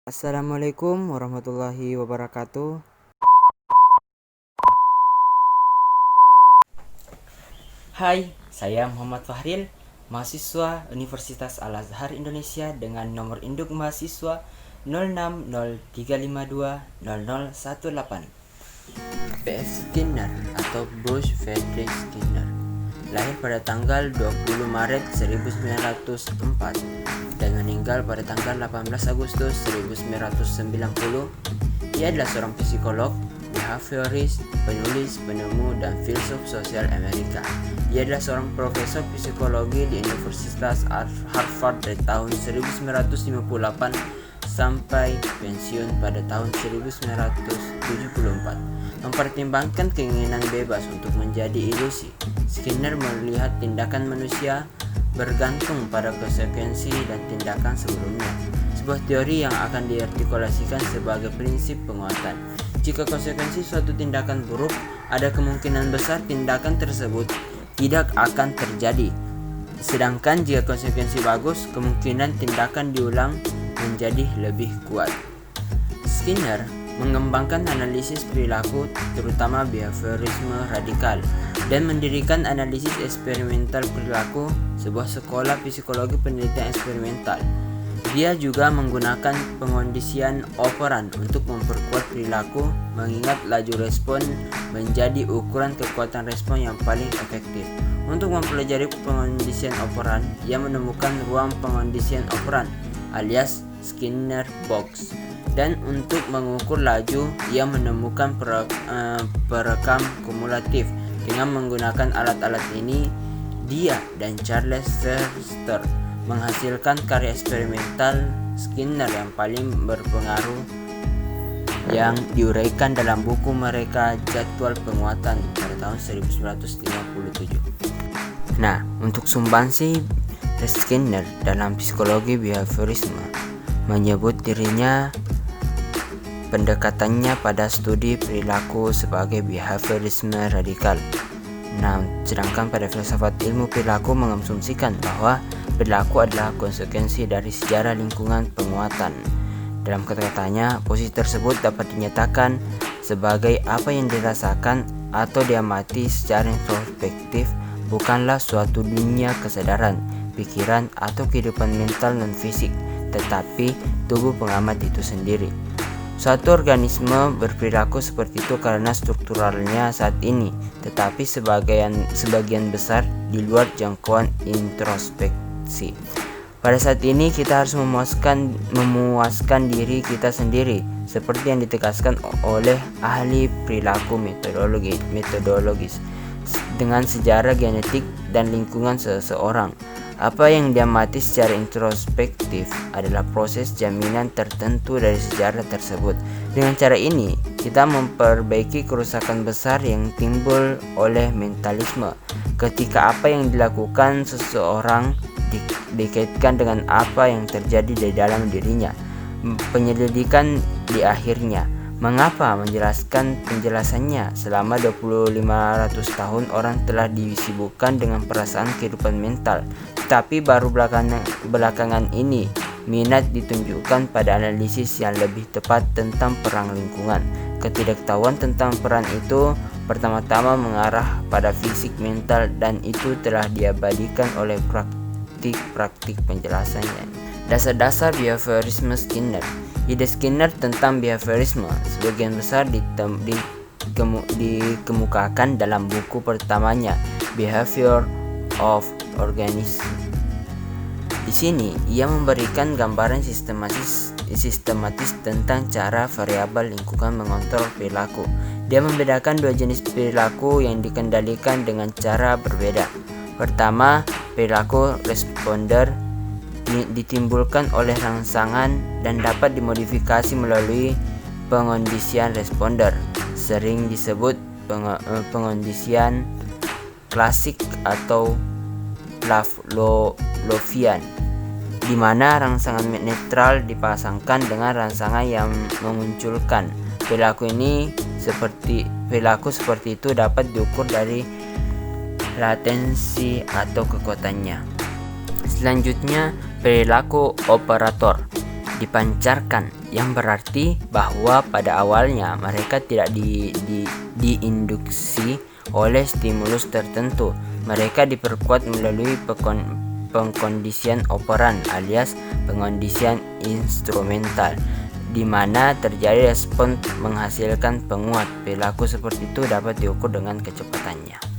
Assalamualaikum warahmatullahi wabarakatuh. Hai, saya Muhammad Fahril, mahasiswa Universitas Al-Azhar Indonesia dengan nomor induk mahasiswa 0603520018. P.F. Skinner atau Bruce Frederick Skinner lahir pada tanggal 20 Maret 1904 dan meninggal pada tanggal 18 Agustus 1990. Ia adalah seorang psikolog, behaviorist, penulis, penemu, dan filsuf sosial Amerika. Ia adalah seorang profesor psikologi di Universitas Harvard dari tahun 1958 sampai pensiun pada tahun 1974. Mempertimbangkan keinginan bebas untuk menjadi ilusi, Skinner melihat tindakan manusia bergantung pada konsekuensi dan tindakan sebelumnya, sebuah teori yang akan diartikulasikan sebagai prinsip penguatan. Jika konsekuensi suatu tindakan buruk, ada kemungkinan besar tindakan tersebut tidak akan terjadi. Sedangkan jika konsekuensi bagus, kemungkinan tindakan diulang menjadi lebih kuat. Skinner mengembangkan analisis perilaku, terutama behaviorisme radikal, dan mendirikan analisis eksperimental perilaku, sebuah sekolah psikologi penelitian eksperimental. Dia juga menggunakan pengondisian operan untuk memperkuat perilaku, mengingat laju respon menjadi ukuran kekuatan respon yang paling efektif. Untuk mempelajari pengondisian operan, ia menemukan ruang pengondisian operan alias Skinner Box. Dan untuk mengukur laju, ia menemukan perekam kumulatif. Dengan menggunakan alat-alat ini, dia dan Charles Schuster menghasilkan karya eksperimental Skinner yang paling berpengaruh yang diuraikan dalam buku mereka Jadwal Penguatan pada tahun 1957. Nah, untuk sumbangsi Skinner dalam psikologi behaviorisme menyebut dirinya pendekatannya pada studi perilaku sebagai behaviorisme radikal. Nah, sedangkan pada filsafat ilmu perilaku mengasumsikan bahwa perilaku adalah konsekuensi dari sejarah lingkungan penguatan. Dalam kata-katanya, posisi tersebut dapat dinyatakan sebagai apa yang dirasakan atau diamati secara introspektif, bukanlah suatu dunia kesadaran, pikiran, atau kehidupan mental non-fisik, tetapi tubuh pengamat itu sendiri. Suatu organisme berperilaku seperti itu karena strukturalnya saat ini, tetapi sebagian besar di luar jangkauan introspeksi. Pada saat ini kita harus memuaskan diri kita sendiri, seperti yang ditegaskan oleh ahli perilaku metodologis dengan sejarah genetik dan lingkungan seseorang. Apa yang diamati secara introspektif adalah proses jaminan tertentu dari sejarah tersebut. Dengan cara ini, kita memperbaiki kerusakan besar yang timbul oleh mentalisme ketika apa yang dilakukan seseorang dikaitkan dengan apa yang terjadi di dalam dirinya. Penyelidikan di akhirnya. Mengapa menjelaskan penjelasannya? Selama 2500 tahun orang telah disibukkan dengan perasaan kehidupan mental, tetapi baru belakangan ini minat ditunjukkan pada analisis yang lebih tepat tentang perang lingkungan. Ketidaktahuan tentang peran itu pertama-tama mengarah pada fisik mental, dan itu telah diabadikan oleh praktik penjelasannya. Dasar-dasar behaviorisme Skinner. Ide Skinner tentang behaviorisme sebagian besar dikemukakan dalam buku pertamanya, Behavior of Organism. Di sini ia memberikan gambaran sistematis tentang cara variabel lingkungan mengontrol perilaku. Dia membedakan dua jenis perilaku yang dikendalikan dengan cara berbeda. Pertama, perilaku responder ditimbulkan oleh rangsangan dan dapat dimodifikasi melalui pengondisian responder, sering disebut pengondisian klasik atau Pavlovian, di mana rangsangan netral dipasangkan dengan rangsangan yang memunculkan perilaku seperti itu dapat diukur dari latensi atau kekuatannya. Selanjutnya, perilaku operator. dipancarkan, yang berarti bahwa pada awalnya mereka tidak diinduksi oleh stimulus tertentu. Mereka diperkuat melalui pengkondisian operan alias pengkondisian instrumental, di mana terjadi respon menghasilkan penguat. Perilaku seperti itu dapat diukur dengan kecepatannya.